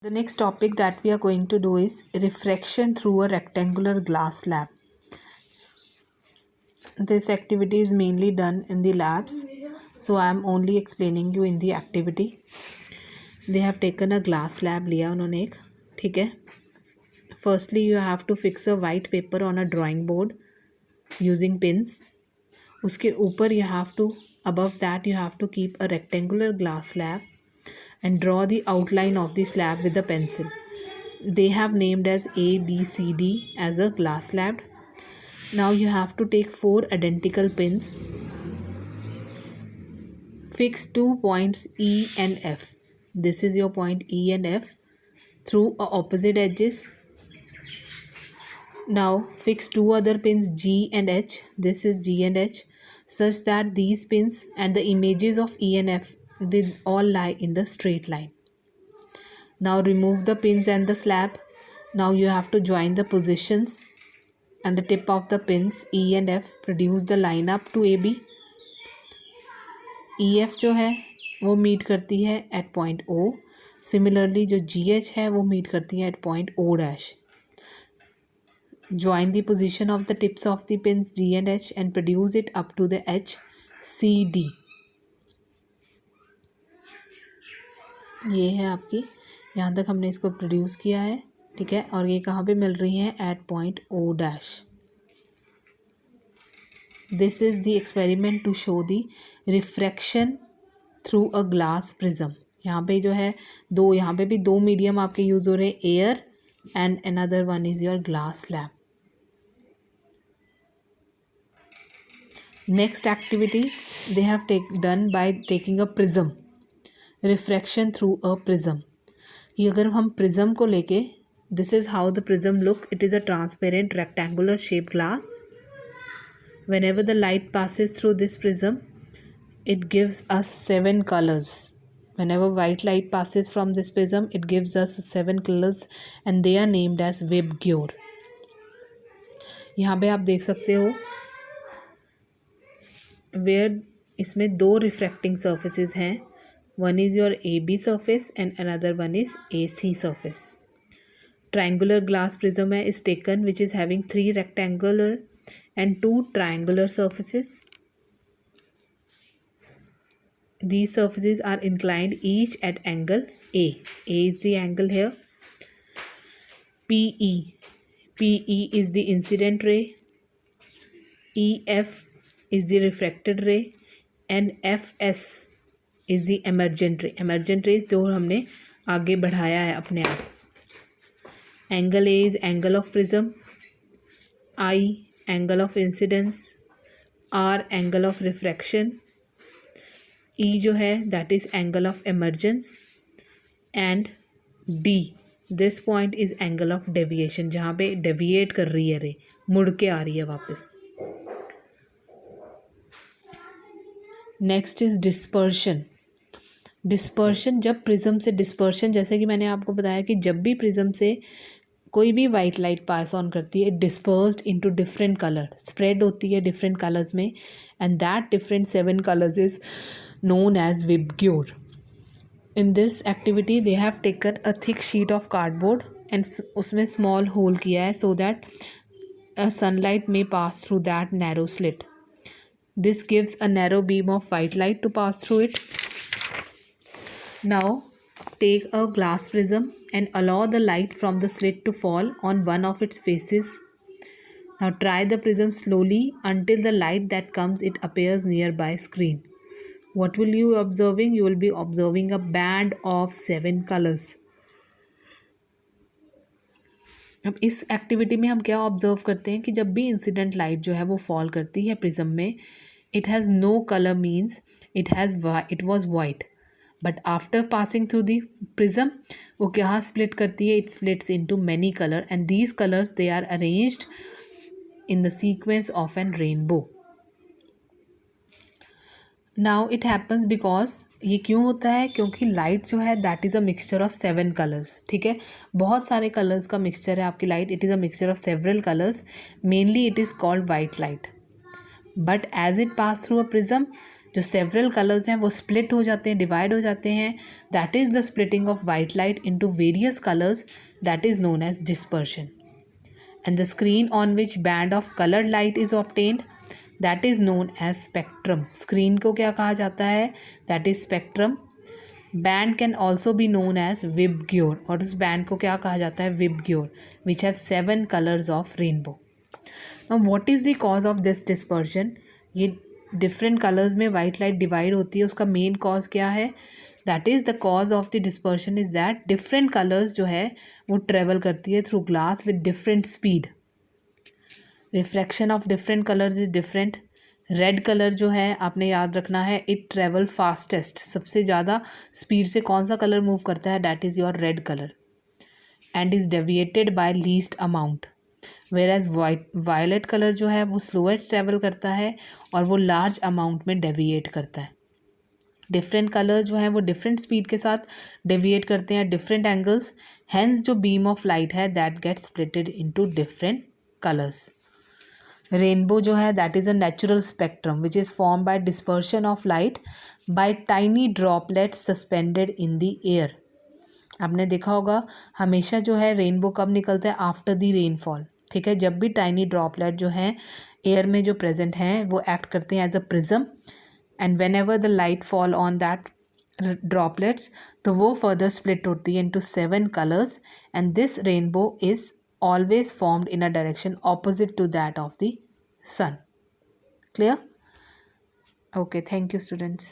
The next topic that we are going to do is refraction through a rectangular glass slab. This activity is mainly done in the labs, so I am only explaining you in the activity. They have taken a glass slab लिया उन्होंने एक, ठीक है. Firstly, you have to fix a white paper on a drawing board using pins. उसके ऊपर you have to, above that you have to keep a rectangular glass slab and draw the outline of the slab with a pencil. They have named as A, B, C, D as a glass slab. Now you have to take 4 identical pins. Fix 2 points E and F. This is your point E and F through opposite edges. Now fix 2 other pins G and H. This is G and H, such that these pins and the images of E and F, they all lie in the straight line. Now remove the pins and the slab. Now you have to join the positions and the tip of the pins E and F produce the line up to AB. EF जो है वो meet करती है at point O. Similarly जो GH है वो meet करती है at point O dash. Join the position of the tips of the pins G and H and produce it up to the HCD. ये है आपकी, यहाँ तक हमने इसको प्रोड्यूस किया है, ठीक है. और ये कहाँ पे मिल रही हैं? Eight point O dash. This is the experiment to show the refraction through a glass prism. यहाँ पे जो है दो, यहाँ पे भी 2 मीडियम आपके यूज़ हो रहे हैं, air and another one is your glass slab. Next activity they have done by taking a prism. Refraction through a prism. कि अगर हम प्रिज्म को लेके, this is how the prism look. It is a transparent rectangular shape glass. Whenever the light passes through this prism, it gives us 7 colors. Whenever white light passes from this prism, it gives us 7 colors and they are named as Vibgyor. यहाँ पे आप देख सकते हो where इसमें 2 refracting surfaces हैं. One is your AB surface and another one is AC surface. Triangular glass prism is taken which is having 3 rectangular and 2 triangular surfaces. These surfaces are inclined each at angle A. A is the angle here. PE. PE is the incident ray. EF is the refracted ray. And FS is the emergent ray. Emergent rays जो हमने आगे बढ़ाया है अपने आप. Angle A is angle of prism. I angle of incidence. R angle of refraction. E जो है that is angle of emergence. And D, this point is angle of deviation, जहाँ पे deviate कर रही है रे, मुड़ के आ रही है वापस. Next is dispersion. डिस्पर्शन, जब प्रिज्म से डिस्पर्शन, जैसे कि मैंने आपको बताया कि जब भी प्रिज्म से कोई भी वाइट लाइट पास ऑन करती है, dispersed into different colour, spread होती है डिफरेंट कलर्स में, and that different 7 colours is known as VIBGYOR. In this activity they have taken a thick sheet of cardboard and उसमें small hole किया है so that sunlight में pass through that narrow slit. This gives a narrow beam of white light to pass through it. Now take a glass prism and allow the light from the slit to fall on one of its faces. Now try the prism slowly until the light that comes it appears nearby screen. What will you observing? You will be observing a band of 7 colors. अब इस activity में हम क्या observe करते हैं कि जब भी इंसिडेंट लाइट जो है वो फॉल करती है प्रिज्म में, it has no colour, means it was white, but after passing through the prism वो क्या स्प्लिट करती है? It splits into many colour and these colours they are arranged in the sequence of an rainbow. Now it happens because, ये क्यों होता है? क्योंकि light जो है that is a mixture of 7 colours. ठीक है, बहुत सारे कलर्स का मिक्सचर है आपकी light. It is a mixture of several colours. Mainly it is called white light. But as it pass through a prism, जो सेवरल कलर्स हैं वो स्प्लिट हो जाते हैं, डिवाइड हो जाते हैं, that is the splitting of white light into various colours, that is known as dispersion. And the screen on which band of colored light is obtained, that is known as spectrum. Screen को क्या कहा जाता है? That is spectrum. Band can also be known as Vibgyor, और उस band को क्या कहा जाता है? Vibgyor, which have 7 colors of rainbow. Now what is the cause of this dispersion? ये different colors में white light divide होती है, उसका main cause क्या है? That is the cause of the dispersion is that different colours जो है वो ट्रेवल करती है through glass with different speed. Refraction of different colours is different. Red colour जो है आपने याद रखना है, इट ट्रेवल फास्टेस्ट. सबसे ज़्यादा स्पीड से कौन सा कलर मूव करता है? That is your red colour. And is deviated by least amount. Whereas violet colour जो है वो स्लोएस्ट ट्रेवल करता है और वो लार्ज अमाउंट में डेविएट करता है. डिफरेंट कलर जो हैं वो डिफरेंट स्पीड के साथ डेविएट करते हैं डिफरेंट एंगल्स. हेंस जो बीम ऑफ लाइट है that get splitted into different colours. Rainbow जो है that is a natural spectrum which is form by dispersion of light by tiny droplets suspended in the air. आपने देखा होगा हमेशा जो है रेनबो कब निकलता है? After the rainfall. ठीक है, जब भी टाइनी ड्रॉपलेट जो हैं एयर में जो प्रेजेंट हैं वो एक्ट करते हैं as a prism, and whenever the light fall on that droplets तो वो further split होती है into 7 colors, and this rainbow is always formed in a direction opposite to that of the sun. Clear? Okay, thank you students.